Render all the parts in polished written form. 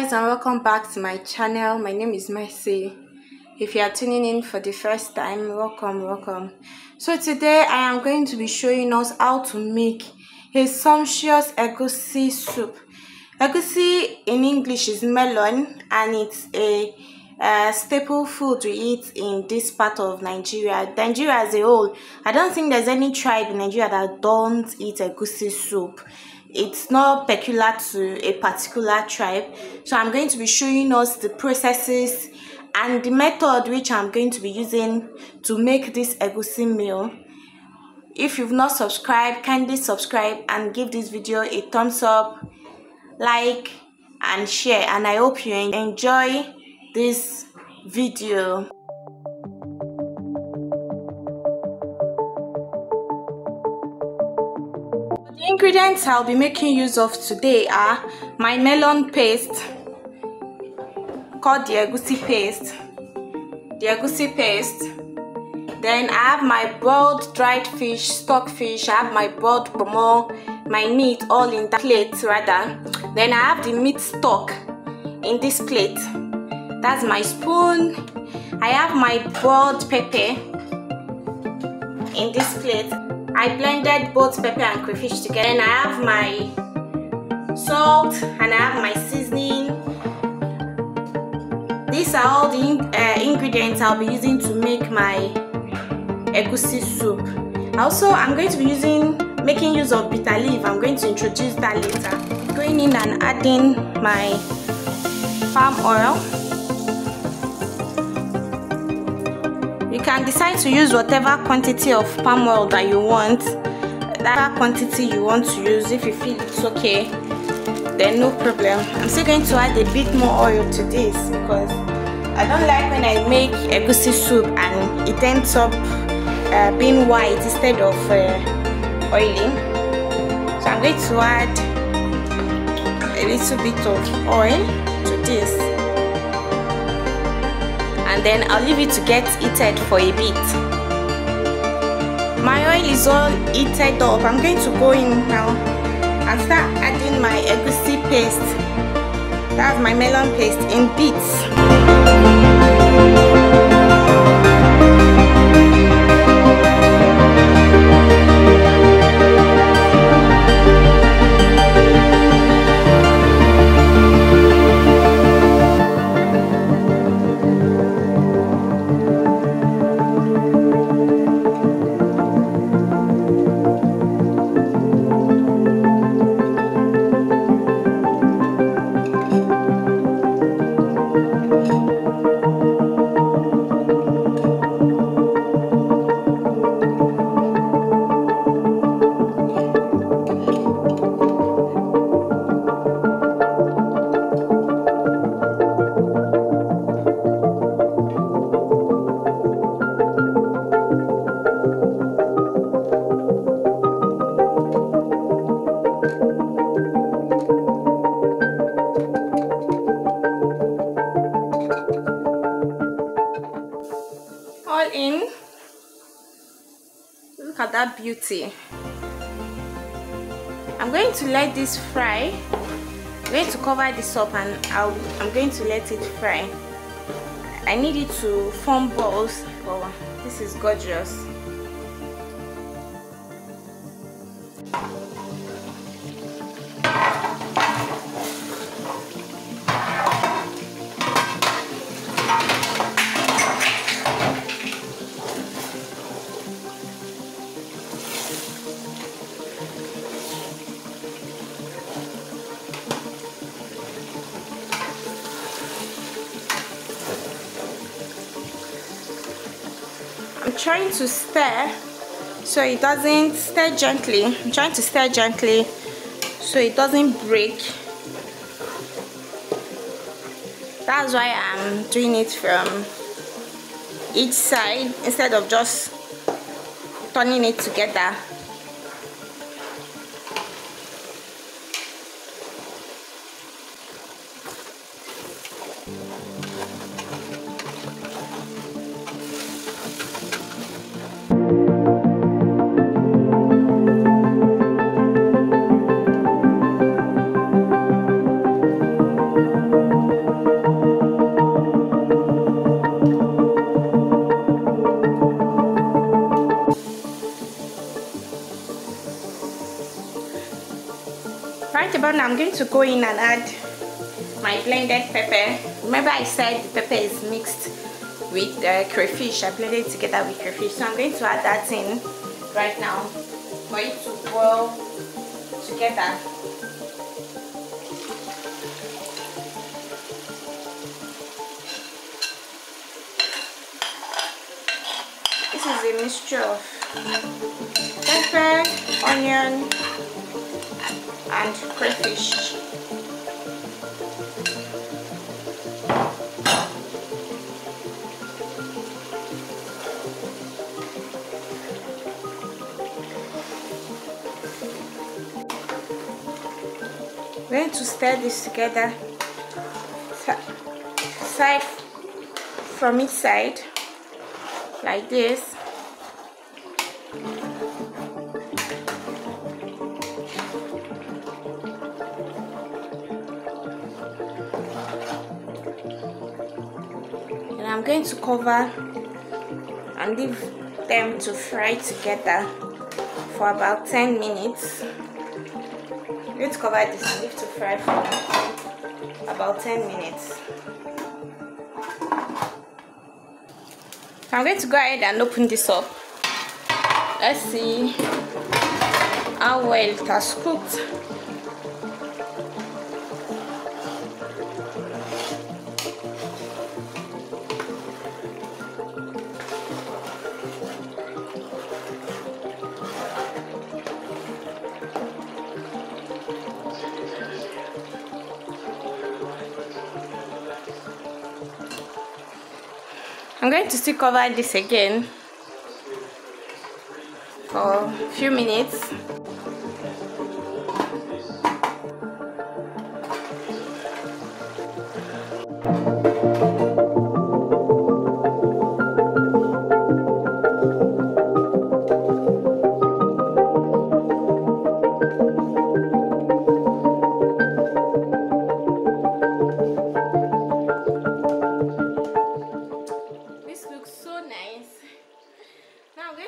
guys, and welcome back to my channel. My name is Mercy. If you are tuning in for the first time, welcome. So today I am going to be showing us how to make a sumptuous egusi soup. Egusi in English is melon, and it's a staple food we eat in this part of Nigeria as a whole. I don't think there's any tribe in Nigeria that don't eat egusi soup. It's not peculiar to a particular tribe. So I'm going to be showing us the processes and the method which I'm going to be using to make this egusi meal. If you've not subscribed, kindly subscribe and give this video a thumbs up, like and share, and I hope you enjoy this video. The ingredients I'll be making use of today are my melon paste called the egusi paste. Then I have my boiled dried fish, stock fish. I have my boiled pomo, my meat all in that plate rather. Then I have the meat stock in this plate. That's my spoon. I have my boiled pepper in this plate. I blended both pepper and crayfish together. And I have my salt and I have my seasoning. These are all the ingredients I'll be using to make my egusi soup. Also, I'm going to be making use of bitter leaf. I'm going to introduce that later. Going in and adding my palm oil. You can decide to use whatever quantity of palm oil that you want. That quantity you want to use. If you feel it's okay, then no problem. I'm still going to add a bit more oil to this because I don't like when I make egusi soup and it ends up being white instead of oily. So I'm going to add a little bit of oil to this, and then I'll leave it to get heated for a bit. My oil is all heated up. I'm going to go in now and start adding my egusi paste. That's my melon paste in bits. All in. Look at that beauty. I'm going to let this fry. I'm going to cover this up and I'm going to let it fry. I need it to form balls. Oh, this is gorgeous. I'm trying to stir so it doesn't stir gently. I'm trying to stir gently so it doesn't break. That's why I'm doing it from each side instead of just turning it together. right about now, I'm going to go in and add my blended pepper. Remember I said the pepper is mixed with crayfish. I blended it together with crayfish, so I'm going to add that in right now for it to boil together. This is a mixture of pepper, onion, and crayfish. We're going to stir this together, side from each side, like this. And I'm going to cover and leave them to fry together for about 10 minutes. I'm going to cover this and leave to fry for about 10 minutes. So I'm going to go ahead and open this up. Let's see how well it has cooked. I'm going to still cover this again for a few minutes.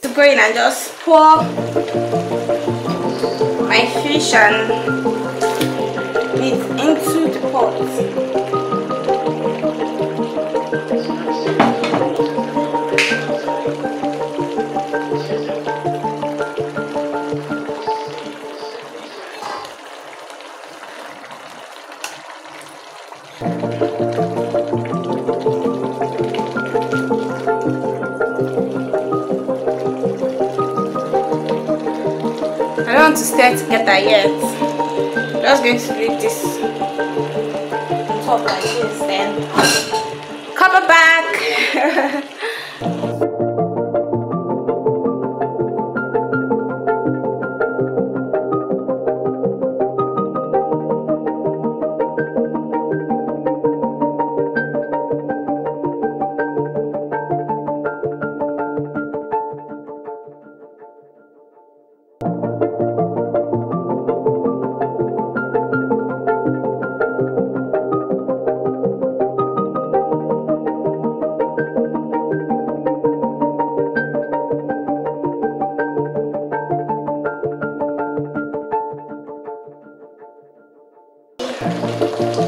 To go in and just pour my fish and meat into the pot. I don't want to stir together yet. I'm just going to leave this on top like this, then cover back.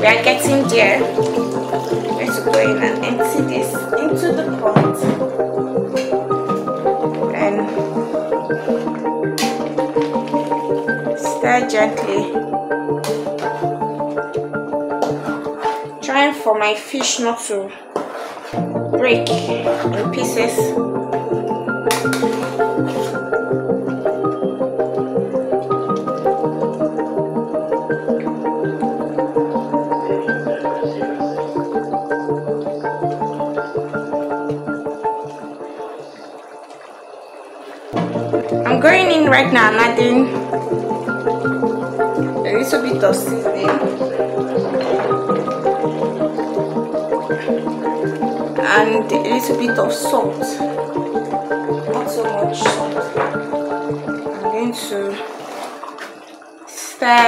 We are getting there. Let's go in and empty this into the pot and stir gently, trying for my fish not to break in pieces. I'm going in right now and adding a little bit of seasoning and a little bit of salt, not so much salt. I'm going to stir.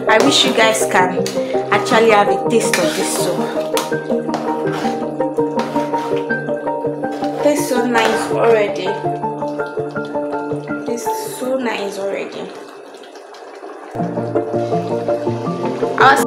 I wish you guys can actually have a taste of this soup. Tastes so nice already. nice already. I was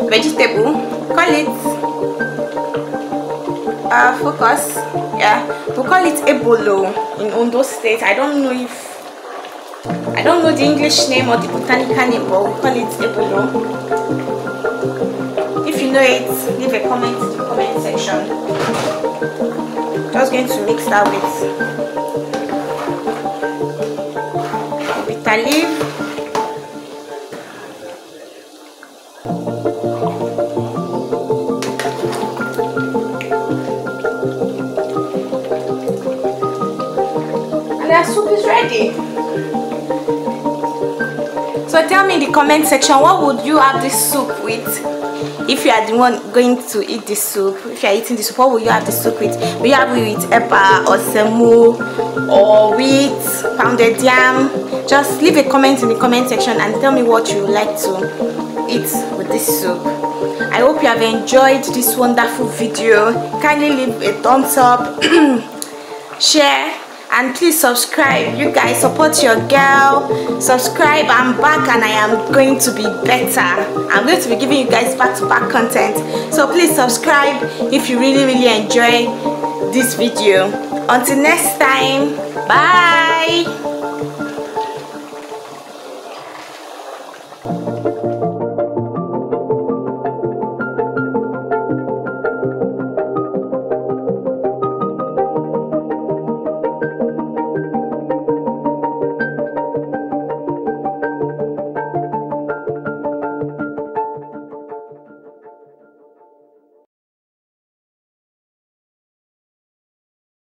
vegetable, call it focus, yeah, we call it ebolo in Ondo State. I don't know the English name or the botanical name, but we call it ebolo. If you know it, leave a comment in the comment section. Just going to mix that with bitter leaf, and our soup is ready. So tell me in the comment section, what would you have this soup with? If you are the one going to eat this soup, if you are eating this soup, what will you have the soup with? Will you have it with eba or semo or with pounded yam? Just leave a comment in the comment section and tell me what you would like to eat with this soup. I hope you have enjoyed this wonderful video. Kindly leave a thumbs up, share, and please subscribe. You guys support your girl. Subscribe. I'm back and I am going to be better. I'm going to be giving you guys back-to-back content, so please subscribe if you really enjoy this video. Until next time, bye.